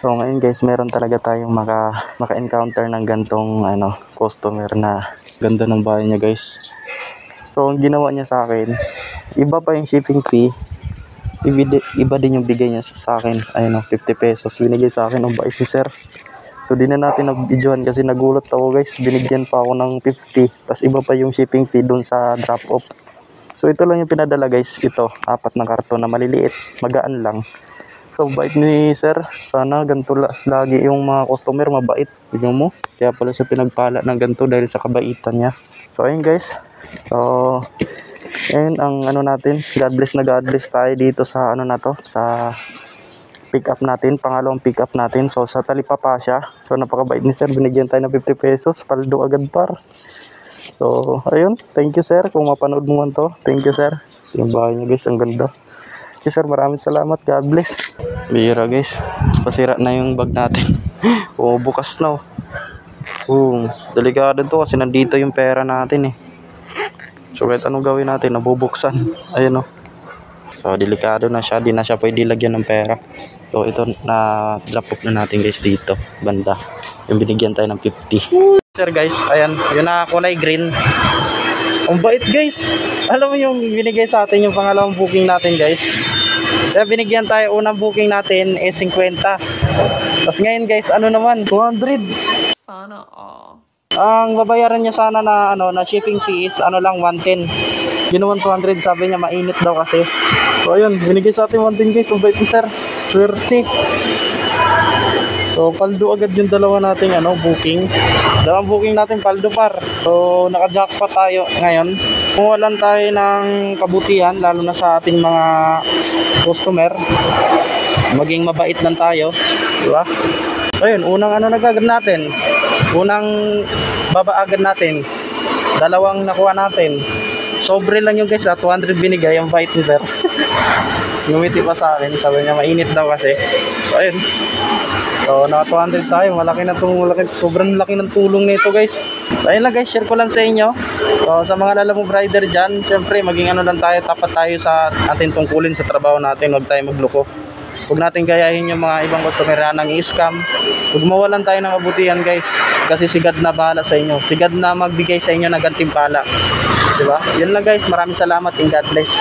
So ngayon guys, meron talaga tayong maka-encounter ng gantong customer na ganda ng bahay niya guys. So ang ginawa niya sa akin, iba pa yung shipping fee, iba din yung bigay niya sa akin. Ayun 50 pesos binigay sa akin. Ang bait si sir. So di na natin nag-videohan kasi nagulat ako guys, binigyan pa ako ng 50, tapos iba pa yung shipping fee dun sa drop off. So ito lang yung pinadala guys, ito 4 na karton na maliliit, magaan lang. So bait ni sir, sana ganito lagi yung mga customer, mabait. Tignan mo, kaya pala siya pinagpala ng ganito dahil sa kabaitan niya. So ayun guys, so ayun ang natin, God bless tayo dito sa na to, sa pick up natin, pangalawang pick up natin. So sa Talipapa siya, so napakabait ni sir, binigyan tayo ng 50 pesos, paldo agad par. So ayun, thank you sir, kung mapanood mo man to, thank you sir. Yung bahay niya guys, ang ganda. Okay sir, maraming salamat, God bless. Bihira guys, pasira na yung bag natin. Bukas na delikado to kasi nandito yung pera natin So kahit anong gawin natin, nabubuksan. Ayun So delikado na siya, di na siya pwede lagyan ng pera. So ito na drop off na natin guys dito, banda. Yung binigyan tayo ng 50. Sir guys, ayan, yun na kulay green. Ang bait guys. Alam mo yung binigay sa atin yung pangalawang booking natin guys. Kaya binigyan tayo, unang booking natin 50. Tapos ngayon guys, naman 200. Sana all. Ang babayaran niya sana na na shipping fee is lang 110. Ginawan 200, sabi niya mainit daw kasi. So ayun, binigay sa atin 110 guys. Ang bait ni sir. Swerte. So paldo agad yung dalawa nating booking. Dalawang booking natin paldo par. So naka-jackpot tayo ngayon. Kung walan tayo ng kabutihan, lalo na sa ating mga customer, maging mabait lang tayo, di ba? So yun, unang nagagad natin, unang baba agad natin, dalawang nakuha natin. Sobre lang yung guys, 200 binigay, ang bait ni sir. Ngumiti pa sa akin, sabi niya mainit daw kasi. So ayun, so naka 200 tayo, sobrang laki ng tulong nito guys. So ayun lang guys, share ko lang sa inyo. So sa mga lalamog rider dyan, syempre maging lang tayo, tapat tayo sa ating tungkulin sa trabaho natin, huwag tayo magloko. Huwag natin gayahin yung mga ibang customer na nang-i-scam. Huwag mawalan tayo ng kabutihan guys, kasi si God na bahala sa inyo, si God na magbigay sa inyo ng gantimpala, diba? Yun lang guys, maraming salamat and God bless.